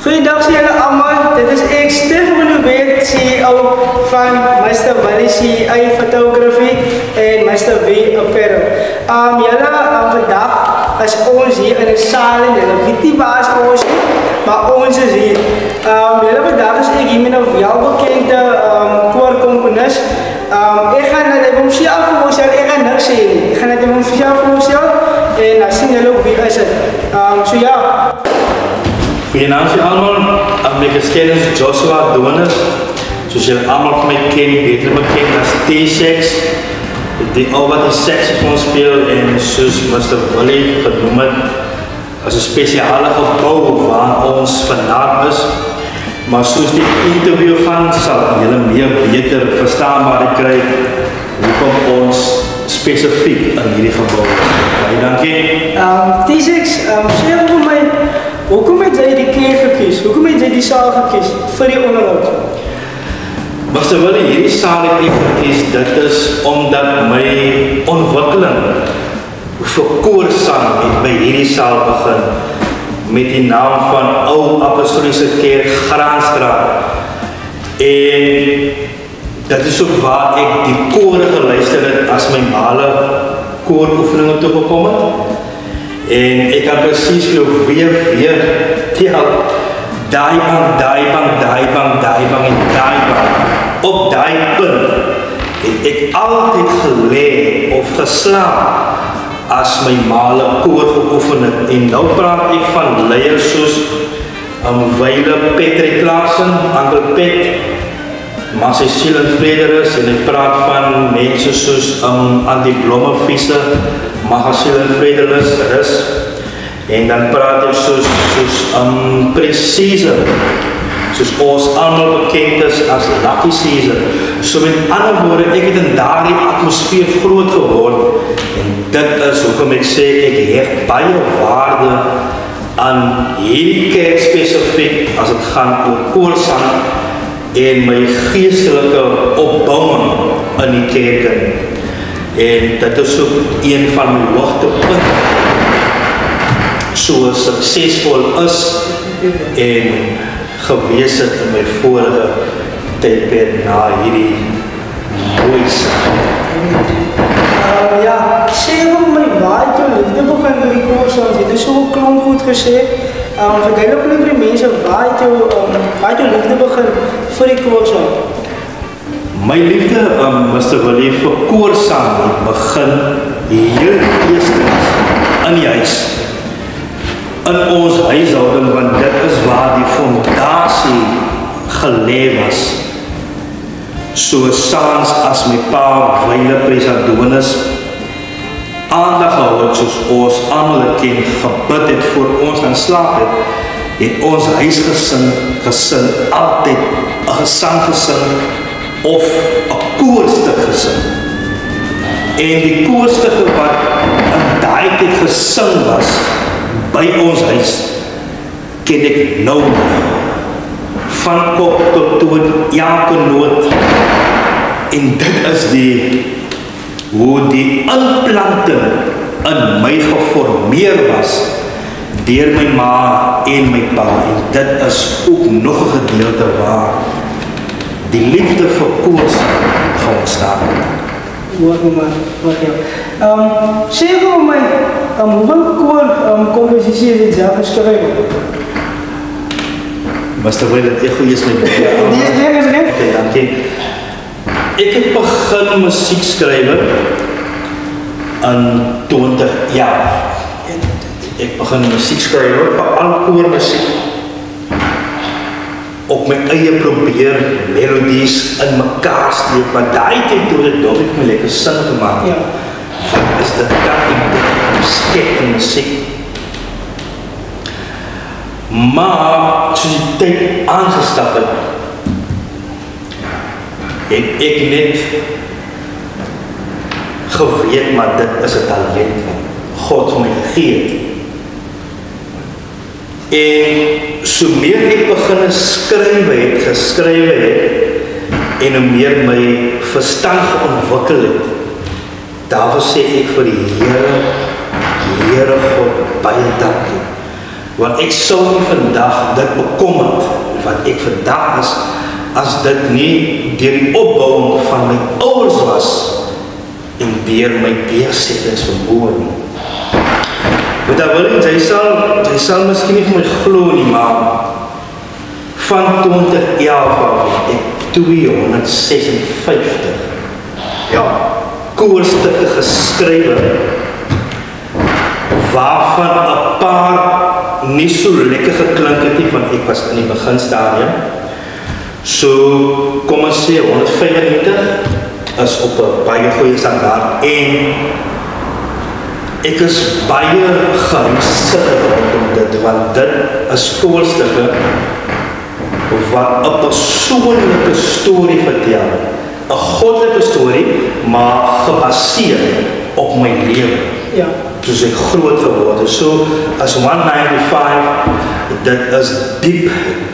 Goeiedag julle almal, dit is ek Stefan Louwet, CEO van Mr. Willie CI Photography en Mr. V Apparel. Julle, vandag is ons hier in 'n saal en julle weet nie waar is ons nie, maar ons is hier. Julle, vandag is ek hier met 'n welbekende koorkomponis. Ek gaan net homself voorstel, ek gaan niks sê nie. Ek gaan net homself voorstel en dan sien julle ook wie is dit. So ja. Goeienaand vir almal, my geskiedenis is Joshua Donis, soos julle almal van my ken, beter bekend as T-Sex, die ou wat die saxofoon speel en soos Mr. Willie genoem het, as 'n spesiale gebou waar ons vandaan is, maar soos die interview gaan, sal julle meer beter verstaanbaar kry hoekom ons spesifiek in hierdie gebou is. Baie dankie. T-Sex, sê vir my, hoekom het jy die keer gekies? Hoekom het jy die saal gekies vir die onderhoud? Mr. Willie, hierdie saal het ek gekies, dit is omdat my ontwikkeling vir koorsang het by hierdie saal begin met die naam van Ou Apostoliese Kerk Graanstraat. En dit is ook waar ek die kore geluister het as my male kooroefeninge toegekom het. En ek kan precies vir jou weer tel, daai bang en daai bang. Op daai punt het ek altyd gelê of geslaap as my male koor geoefen het. En nou praat ek van leiers soos Wyle Patrick Klaasen, Uncle Pet, maar sy siel en vrede is, en ek praat van mense soos Andy Blommeviese, Magasiel en Vredelis is, en dan praat ek soos Precieze, soos ons allemaal bekend is as Lucky Caesar. So met ander woorde, ek het in daardie atmosfeer groot geword, en dit is hoekom ek sê, ek heg baie waarde aan hierdie kerk spesifiek, as het gaan oor koorsang, en my geestelike opbouwing in die kerk. En dit is ook een van my hoogtepunte, so suksesvol is en gewees het in my vorige tydperk na hierdie mooiste. Ja, sê vir my, waar het jou liefde begin vir die koorsang? Jy het so klomp goed gesê. Verduidelik net vir die mense, waar het jou liefde begin vir die koorsang? My liefde, Mr. Willie, vir koorsang het begin heel eerstens in die huis. In ons huishouding, want dit is waar die fondasie gelê was. So saans as my pa, Wyle Presadonis, aandag gehou het, soos ons almal ken, gebid het voor ons gaan slaap het ons huisgesin altyd 'n gesang gesing of 'n koorstuk gesing. En die koorstukke wat in daai tyd gesing was by ons huis, ken ek nou van kop tot toon, elke noot. En dit is hoe die implanting in my geformeer was deur my ma en my pa. En dit is ook nog 'n gedeelte waar die liefde vir koorsang gaan ontstaan. Sê vir my, hoeveel koorkomposisie het jy self geskryf? Mr. Willie, ek goeie is my baie. Okay, dankie. Ek het begin musiek skrywe in 2011. Ek begin musiek skrywe, veral koormusiek. Op my eie probeer melodies in mekaar steek, maar daai tyd toe ek nog net my lekker sin gemaak. Ja. Wat is dit dat ek skep in musiek? Maar soos die tyd aangestap het ek net geweet, maar dit is 'n talent wat God vir my gegee het. En so meer ek begin geskrywe het, en hoe meer my verstand geontwikkel het, daarvoor sê ek vir die Here God baie dankie. Want ek sou nie vandag dit bekom het wat ek vandag is, as dit nie deur die opbouing van my ouers was en deur my deursettings vermoë nie. Want dan wil jy sal miskien nie vir my glo nie, maar van 2011 af ek 256 koorstukke geskrywe, waarvan 'n paar nie so lekker geklink het nie, want ek was in die beginstadium. So, kom ons sê, 195 is op 'n baie goeie standaard en ek is baie gehuisig rondom dit, want dit is koorstukke wat 'n persoonlike storie vertel, 'n goddelike storie, maar gebaseer op my lewe. Ja. Soos ek groot geword het. So, as 195, dit is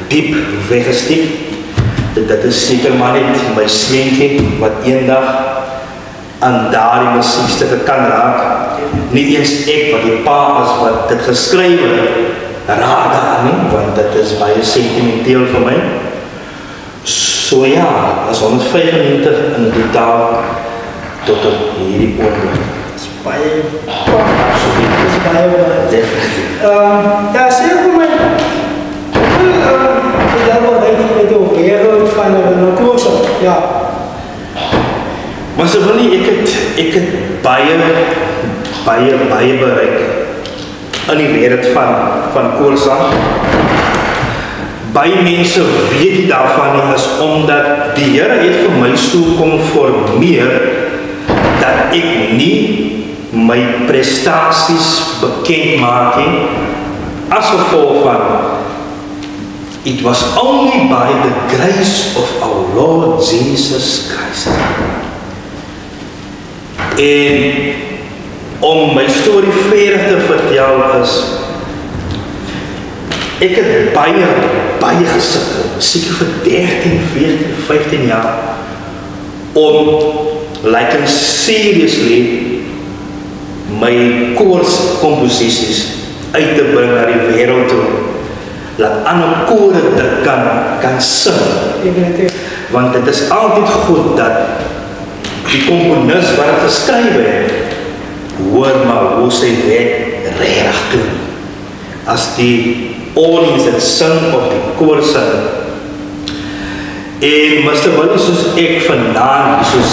diep weggesteek. Dit is seker maar net my seentjie, wat eendag aan daardie musiekstukke kan raak. Nie eens ek, wat die pa is, wat dit geskryf het, raak daar nie, want dit is baie sentimenteel vir my. So ja, as 195 in totaal tot op hierdie oomblik. Dis baie Definitief. Ja, sê vir my, hoeveel wel weet met die wereld van een koers op? Ja. Maar so nie, ek het baie bereik in die wereld van koorsang. Baie mense weet nie daarvan nie, is omdat die Here het vir my so kom formeer dat ek nie my prestasies bekend maak nie, as gevolg van it was only by the grace of our Lord Jesus Christ. En om my storie verder te vertel is, ek het baie gesukkel, seker vir 13, 14, 15 jaar, om like seriously my koorskomposisies uit te bring na die wêreld toe, laat ander kore dit kan sing. Want dit is altyd goed dat die komponis wat het geskryf het, hoor maar hoe sy werk regtig klink. As die audience het sing of die koor sing. En Mr. Willie, soos ek vandaan, soos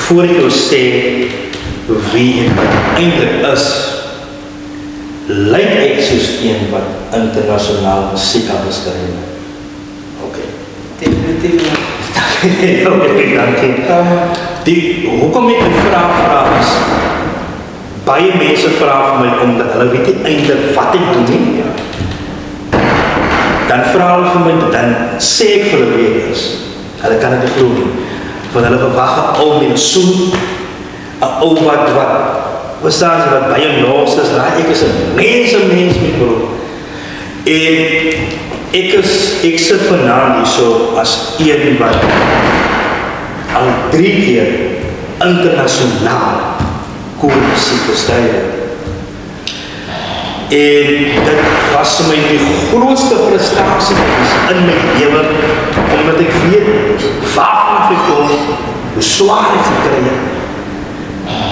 voor ek jou sê wie ek eintlik is, lyk ek soos een wat internasionaal musiek aan beskryf. Okay. Definitief. Okay, dankie. Hoekom ek die vraag is, baie mense vraag vir my, omdat hulle weet nie eintlik wat ek doen nie. Dan vraag hulle vir my, dan sê ek vir hulle wie ek is. Hulle kan dit nie glo nie. Want hulle verwag 'n ou mens so, 'n ou wat staan wat baie los is, ek is 'n mens met beroep. En ek sit vanaand hier so as een wat al 3 keer internasionaal koormusiek geskryf het. En dit was vir my die grootste prestasie in my lewe, omdat ek weet waarvan ek kom, hoe swaar ek gekry het.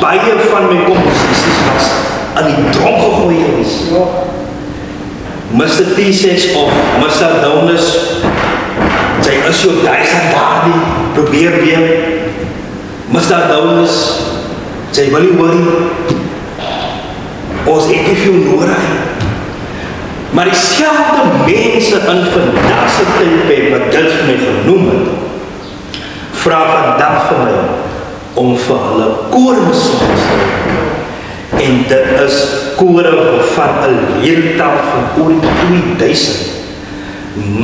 Baie van my komposisies was aan die drom gegooi gewees. Mr. T6 of Mr. Downus, sy is jou duisend daardie, probeer weer. Mr. Downus, sy wil nie worry, ons het nie veel nodig. Maar die selfde mense in vandagse tydperk wat dit vir my genoem het, vra vandag vir my om vir hulle koormusiek te skryf. En dit is kore van 'n leertaal van oor 2000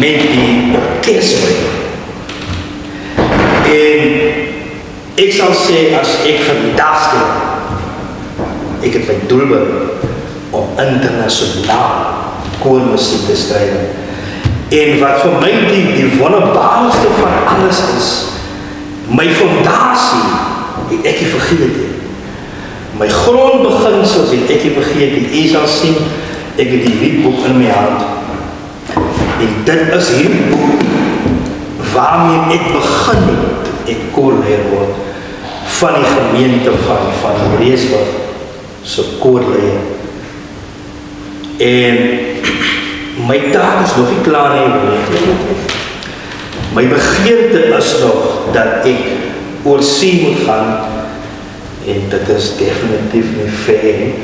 met die orkes. En ek sal sê, as ek vandag skryf, ek het my doel bereik om internasionaal koormusiek te skryf. En wat vir my die wonderbaarlikste van alles is, my fondasie het ek nie vergeet nie. My grondbeginsels het ek nie vergeet nie. Jy sal sien, ek het hierdie boek in my hand. En dit is hierdie boek waarmee ek begin het, toe ek koorleier word van die gemeente van Reesburg se koorleier. En my taak is nog nie klaar nie. My begeerte is nog dat ek oor see moet gaan, en dit is definitief nie ver nie,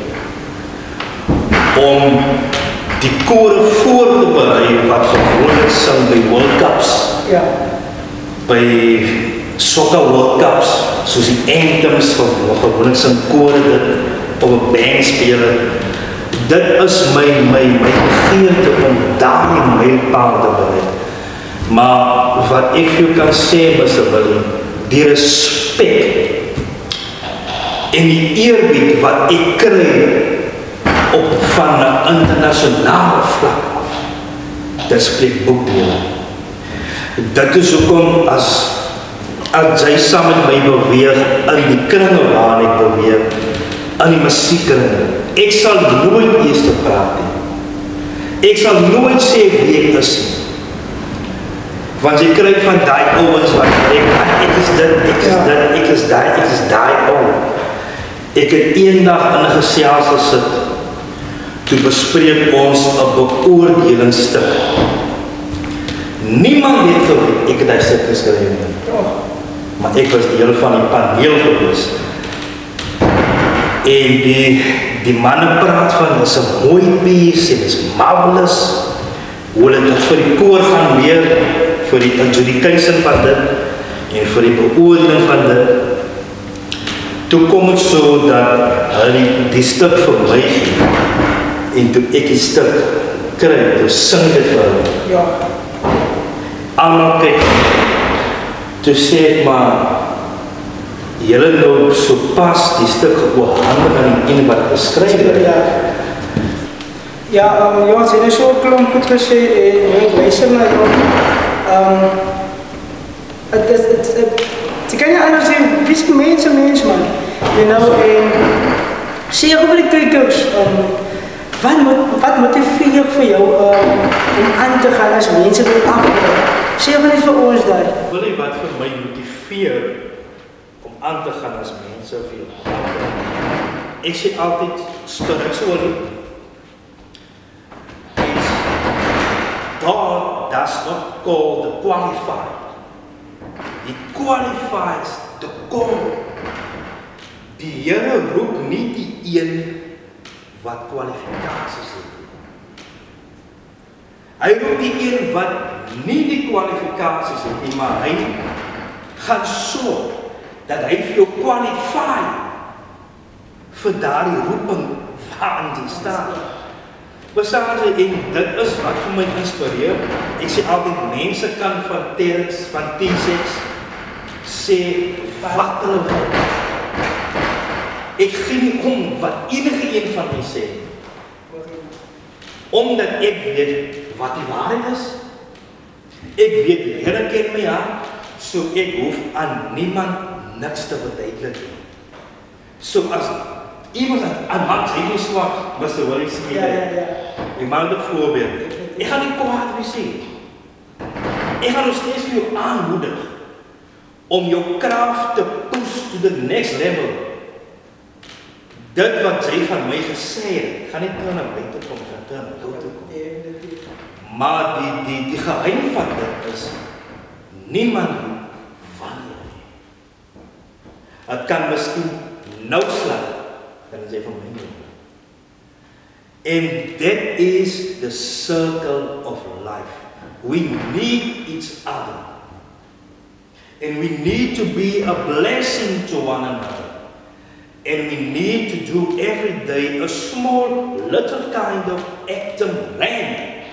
om die kore voor te berei wat gewoonlik sing by World Cups, Ja. by soccer World Cups, soos die anthems gewoonlik sing kore dit op 'n band speel. Dit is my begeerte om daardie mylpaal te bereik. Maar wat ek vir jou kan sê, Mr. Willie, die respek en die eerbied wat ek kry op van 'n internasionale vlak af, dit spreek boekdele. Dit is hoekom as jy saam met my beweeg in die kringe waar ek beweeg, in die musiekkringe, ek sal nooit eers te praat nie. Ek sal nooit sê wie ek is nie. Want jy kry van die ouens wat ek is dit, ek is dit, ek is die ou. Ek het eendag in 'n gesels gesit, toe bespreek ons 'n beoordelingsstuk. Niemand het geweet ek het daai stuk geskryf nie. Maar ek was deel van die paneel gewees. En die manne praat van, dit is 'n mooi piece, en dit is marvelous. Hoe hulle dit vir die koor gaan leer, vir die adjudication van dit, en vir die beoordeling van dit. Toe kom het so dat hulle die stuk vir my gee, en toe ek die stuk kry, toe sing dit vir hulle. Ja. Almal kyk, toe sê ek maar, julle nou so pas die stuk oorhandig aan die een wat geskryf het. Ja, Johan, sy het so 'n klomp goed gesê, en ek luister na jou. Jy kan nie anders sê, wie is die mens, man? You know, en sê jy over die kykers, wat motiveer vir jou om aan te gaan as mense wil afbreek? Sê jy net vir ons daar. Wil nie wat vir my motiveer om aan te gaan as mense vir jou afbreek? Ek sê altyd, spiritually, God does not call the qualified. He qualifies the call. Die Here roep nie die een wat kwalifikasies het. Hy roep die een wat nie die kwalifikasies het nie, maar hy gaan sorg dat hy vir jou kwalify vir daardie roeping waarin jy staan. Verstaan jy, en dit is wat vir my inspireer. Ek sê altyd, mense kan van Terrence, van T6 sê wat hulle wil. Ek gee nie om wat enige een van my sê. Omdat ek weet wat die waarheid is. Ek weet die Here ken my hart, so ek hoef aan niemand niks te verduidelik nie. So as iemand aan wat hy wil swak, Mr. Willie sê. Ja. Ek maak 'n voorbeeld. Ek gaan nie kwaad wees nie. Ek gaan nog steeds vir jou aanmoedig om jou krag te push to the next level. Dit wat jy van my gesê het, gaan nie terug na buite kom, gaan terug na jou toe kom. Maar die geheim van dit is, niemand wanneer nie. Het kan miskien nou slaan, dan is jy van my nie. And that is the circle of life. We need each other. And we need to be a blessing to one another. And we need to do every day a small, little kind of active brand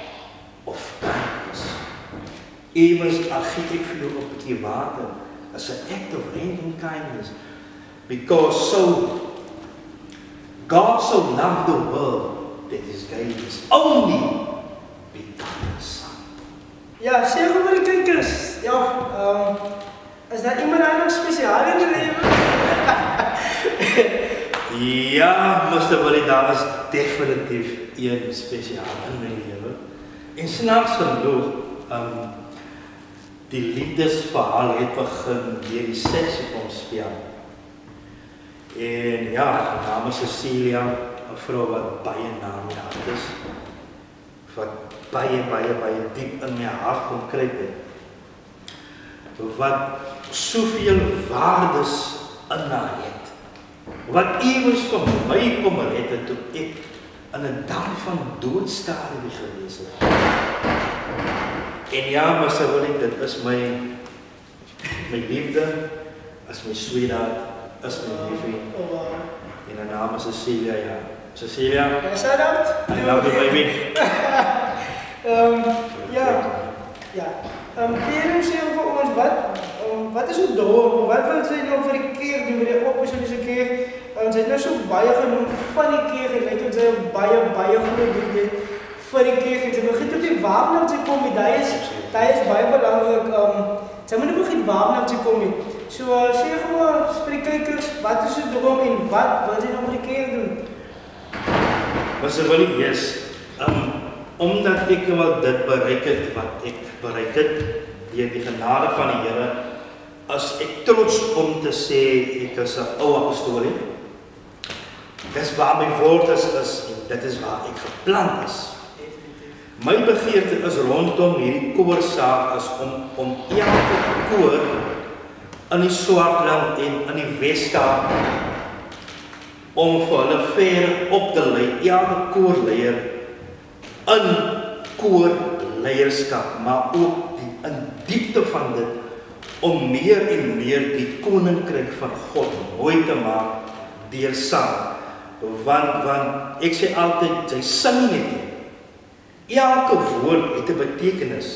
of kindness. Evens al gee ek vir jou 'n bietjie water as 'n act of random kindness. Because God so loved the world that He gave His only begotten Son. Ja, sê gou vir die kykers. Ja, is daar iemand anders spesiaal in die lewe? Ja, Mr. Willie, daar is definitief een spesiaal in my lewe. En snaaks genoeg, die liefdesverhaal het begin deur die saxofoon speel. En ja, die naam is Cecilia, 'n vrou wat baie na my hart is. Wat baie diep in my hart kom kruip het. Wat soveel waardes in haar het. Wat iewers vir my kom red het toe ek in 'n dal van doodskade gewees het. En ja, maar sou ek, dit is my liefde, is my sweetheart, is my liefie. En haar naam is Cecilia, ja. Cecilia, I love you, baby. Pierre sê vir ons, wat is uw droom? Wat wil sy nou vir die keer doen, vir die oppositie keer? Sy het nou so baie genoem van die keer, en lyk het sy baie goede doen vir die keer, en sy begin tot die waarna wat sy kom, die is baie belangrik, sy moet nie begin waarna wat sy kom, so sê gewoon vir die kijkers, wat is uw droom, en wat wil sy nou vir die keer doen? Maar sy wil nie wees, omdat ek wel dit bereik het, wat ek bereik het, deur die genade van die Here, as ek trots om te sê, ek is 'n ou apostolie. Dis waar my woord is, en dit is waar ek geplant is. My begeerte is rondom hierdie koorsaak is om elke koor in die Swartland en in die Weskaap om vir hulle verder op te lei, elke koorleier in koorleierskap, maar ook in diepte van dit, om meer en meer die koninkryk van God mooi te maak deur sang. Want ek sê altyd, sy sing net. Elke woord het 'n betekenis.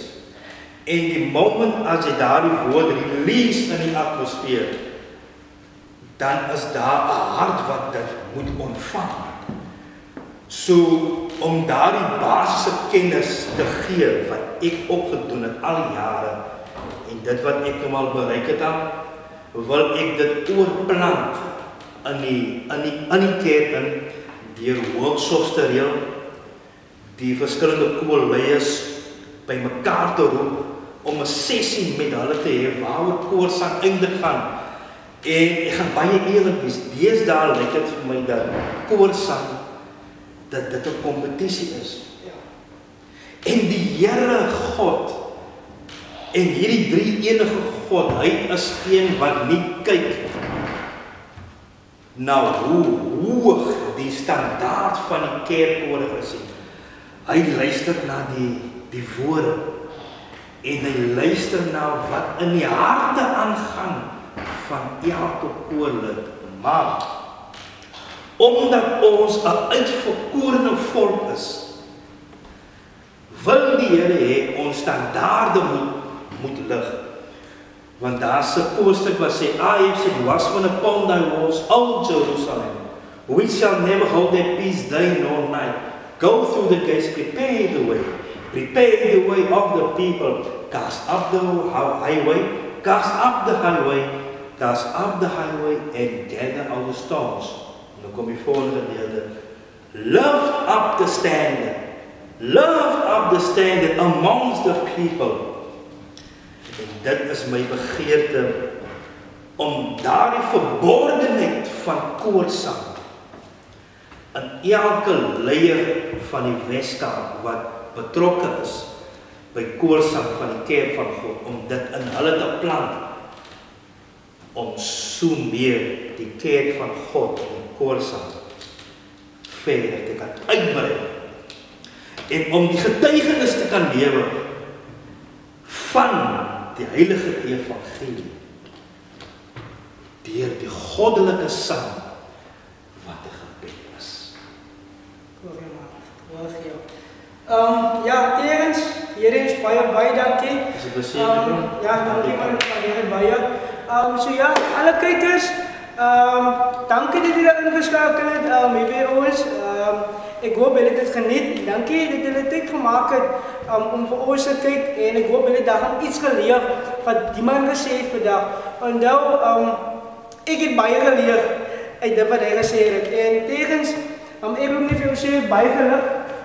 En die moment as jy daardie woord release in die atmosfeer, dan is daar 'n hart wat dit moet ontvang. So, om daardie basiese kennis te gee, wat ek opgedoen het al die jare, en dit wat ek nou al bereik het aan, wil ek dit oorplant in die kerk in, deur workshops te reël, die verskillende koorleiers by mekaar te roep, om 'n sessie met hulle te hê, waaroor koorsang eintlik gaan. En ek gaan baie eerlik wees, deesdae lyk dit vir my dat koorsang, dat dit 'n kompetisie is. En die Here God, en hierdie drie enige God, hy is een wat nie kyk na hoe hoog die standaard van die kerkorde is. Hy luister na die woorde, en hy luister na wat in die harte aangaan van elke koorlid. Maar omdat ons 'n uitverkorene volk is, wil die Here hê ons standaarde moet lig. Want daar's 'n koorstuk wat sê, I have said, was when upon thy walls, O Jerusalem, which shall never hold their peace day nor night. Go through the gates, prepare the way of the people. Cast up the highway, and gather all the stones. Dan kom die volgende gedeelte. Lift up the standard amongst the people. En dit is my begeerte om daardie verborgenheid van koorsang in elke leier van die Weskaap wat betrokke is by koorsang van die kerk van God, om dit in hulle te plant, om so meer die kerk van God en koorsang verder te kan uitbrei, en om die getuigenis te kan lewe van die heilige evangelie, deur die goddelike sang wat 'n gebed is. Ja, Terens, hier is baie dankie. Is dit beseker? Ja, dankie man, baie. So ja, alle kykers, dankie dat julle ingeskakel het by ons. Ek hoop julle het dit geniet. Dankie dat julle tyd gemaak het om vir ons te kyk, en ek hoop julle daar iets geleer wat die man gesê het vandag. Onthou, ek het baie geleer uit dit wat hy gesê het. En tegens, ek wil net vir jou sê, baie geluk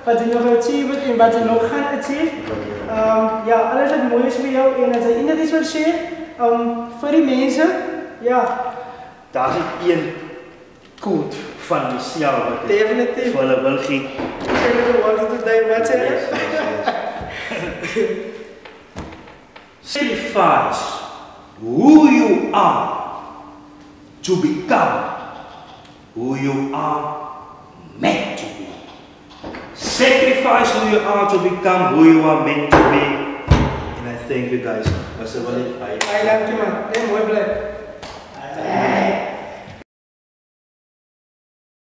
wat jy nog achieve het en wat jy nog gaan achieve. Ja, alles wat mooi is vir jou en as jy enige iets wil sê, vir die mense, ja. Daar is een quote van Michelle wat ek Definitief. vir hulle wil gee. Sê jy wat dit daai wat sê? Sacrifice who you are to become who you are meant to be. Sacrifice who you are to become who you are meant to be. And I thank you guys. I love you man. Mooi bly.